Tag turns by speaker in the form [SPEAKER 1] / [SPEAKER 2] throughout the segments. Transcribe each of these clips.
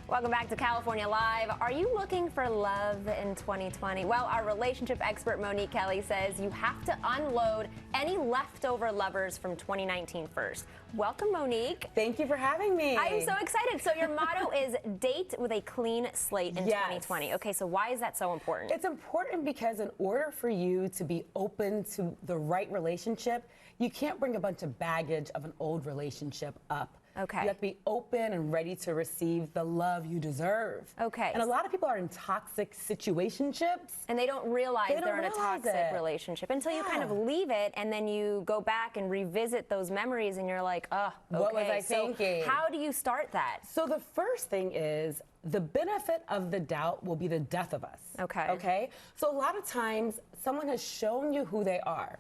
[SPEAKER 1] Welcome back to California Live. Are you looking for love in 2020? Well, our relationship expert Monique Kelley says you have to unload any leftover lovers from 2019 first. Welcome, Monique.
[SPEAKER 2] Thank you for having me.
[SPEAKER 1] I'm so excited. So your motto is date with a clean slate in 2020. Okay, so why is that so important?
[SPEAKER 2] It's important because in order for you to be open to the right relationship, you can't bring a bunch of baggage of an old relationship up.
[SPEAKER 1] Okay.
[SPEAKER 2] You have to be open and ready to receive the love you deserve.
[SPEAKER 1] Okay.
[SPEAKER 2] And a lot of people are in toxic situationships.
[SPEAKER 1] And they don't realize they're in a toxic relationship until you kind of leave it, and then you go back and revisit those memories and you're like, oh, okay.
[SPEAKER 2] What was I thinking?
[SPEAKER 1] So how do you start that?
[SPEAKER 2] So the first thing is the benefit of the doubt will be the death of us.
[SPEAKER 1] Okay.
[SPEAKER 2] Okay? So a lot of times someone has shown you who they are.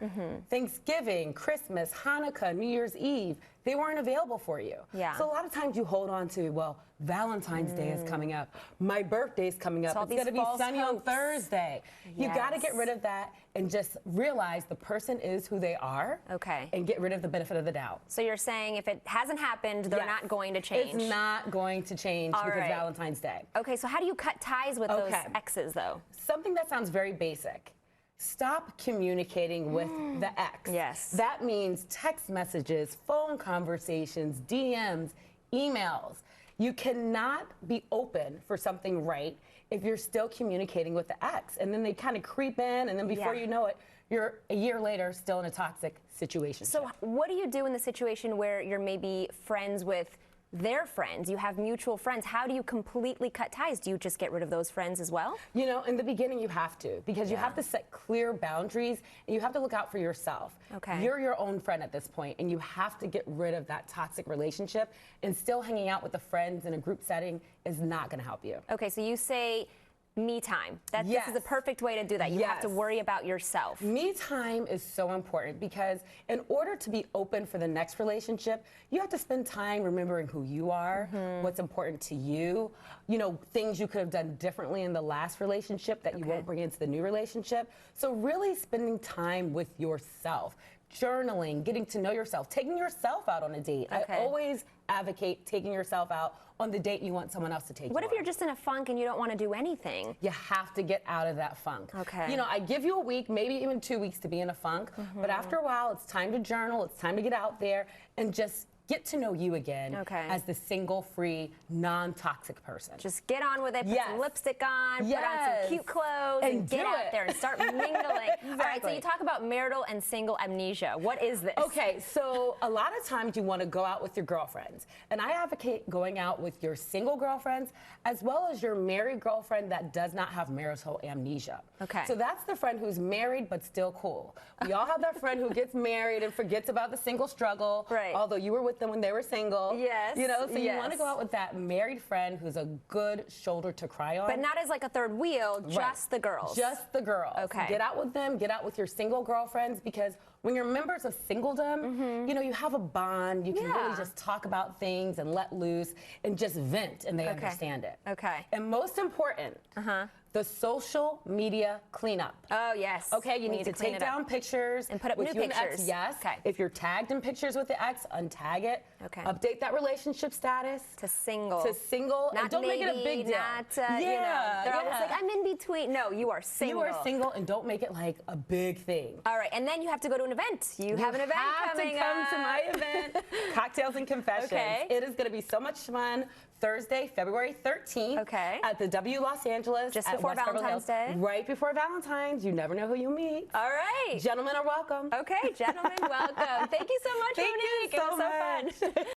[SPEAKER 2] Thanksgiving, Christmas, Hanukkah, New Year's Eve, they weren't available for you.
[SPEAKER 1] Yeah.
[SPEAKER 2] So a lot of times you hold on to, well, Valentine's Day is coming up. My birthday's coming up. It's going to be sunny on Thursday. You got to get rid of that and just realize the person is who they are.
[SPEAKER 1] Okay.
[SPEAKER 2] And get rid of the benefit of the doubt.
[SPEAKER 1] So you're saying if it hasn't happened, they're not going to change.
[SPEAKER 2] It's not going to change because Valentine's Day.
[SPEAKER 1] Okay, so how do you cut ties with those exes, though?
[SPEAKER 2] Something that sounds very basic. Stop communicating with the ex.
[SPEAKER 1] Yes.
[SPEAKER 2] That means text messages, phone conversations, DMs, emails. You cannot be open for something right if you're still communicating with the ex. And then they kind of creep in, and then before you know it, you're a year later still in a toxic situation.
[SPEAKER 1] So what do you do in the situation where you're maybe friends with their friends? You have mutual friends. How do you completely cut ties? Do you just get rid of those friends as well?
[SPEAKER 2] You know, in the beginning you have to, because you have to set clear boundaries and you have to look out for yourself.
[SPEAKER 1] Okay.
[SPEAKER 2] You're your own friend at this point, and you have to get rid of that toxic relationship, and still hanging out with the friends in a group setting is not going to help you.
[SPEAKER 1] Okay, so you say me time. This is the perfect way to do that. You have to worry about yourself.
[SPEAKER 2] Me time is so important because in order to be open for the next relationship, you have to spend time remembering who you are, what's important to you, you know, things you could have done differently in the last relationship that you won't bring into the new relationship. So really spending time with yourself, journaling, getting to know yourself, taking yourself out on a date. I always advocate taking yourself out on the date you want someone else to take you on.
[SPEAKER 1] What if you're just in a funk and you don't want to do anything?
[SPEAKER 2] You have to get out of that funk.
[SPEAKER 1] Okay.
[SPEAKER 2] You know, I give you a week, maybe even 2 weeks to be in a funk, but after a while, it's time to journal, it's time to get out there and just get to know you again as the single-free, non-toxic person.
[SPEAKER 1] Just get on with it, put some lipstick on, put on some cute clothes, and get out there and start mingling. All right, so you talk about marital and single amnesia. What is this?
[SPEAKER 2] Okay, so a lot of times you want to go out with your girlfriends, and I advocate going out with your single girlfriends as well as your married girlfriend that does not have marital amnesia.
[SPEAKER 1] Okay.
[SPEAKER 2] So that's the friend who's married but still cool. We all have that friend who gets married and forgets about the single struggle, although you were with them when they were single.
[SPEAKER 1] Yes.
[SPEAKER 2] You know, so you want to go out with that married friend who's a good shoulder to cry on.
[SPEAKER 1] But not as like a third wheel, just the girls.
[SPEAKER 2] Just the girls.
[SPEAKER 1] Okay.
[SPEAKER 2] Get out with them, get out with your single girlfriends, because when you're members of singledom, you know, you have a bond. You can really just talk about things and let loose and just vent, and they understand it.
[SPEAKER 1] Okay.
[SPEAKER 2] And most important, the social media cleanup.
[SPEAKER 1] Oh, yes.
[SPEAKER 2] Okay, you need to take down pictures.
[SPEAKER 1] And put up
[SPEAKER 2] with
[SPEAKER 1] new
[SPEAKER 2] you
[SPEAKER 1] pictures.
[SPEAKER 2] And ex, yes.
[SPEAKER 1] Okay.
[SPEAKER 2] If you're tagged in pictures with the ex, untag it.
[SPEAKER 1] Okay.
[SPEAKER 2] Update that relationship status.
[SPEAKER 1] To single.
[SPEAKER 2] To single.
[SPEAKER 1] Not
[SPEAKER 2] and don't
[SPEAKER 1] maybe,
[SPEAKER 2] make it a big deal.
[SPEAKER 1] Not, you know, they're always like, I'm in between. No, you are single.
[SPEAKER 2] You are single, and don't make it like a big thing.
[SPEAKER 1] All right, and then you have to go to an event. You have an event coming up.
[SPEAKER 2] You have to come to my event, Cocktails and Confessions. It is going to be so much fun. Thursday, February 13th at the W Los Angeles.
[SPEAKER 1] Just before Valentine's Day.
[SPEAKER 2] Right before Valentine's. You never know who you meet.
[SPEAKER 1] All right.
[SPEAKER 2] Gentlemen are welcome.
[SPEAKER 1] Okay, gentlemen, welcome. Thank you so much, Monique.
[SPEAKER 2] Thank you so much.
[SPEAKER 1] It was so fun.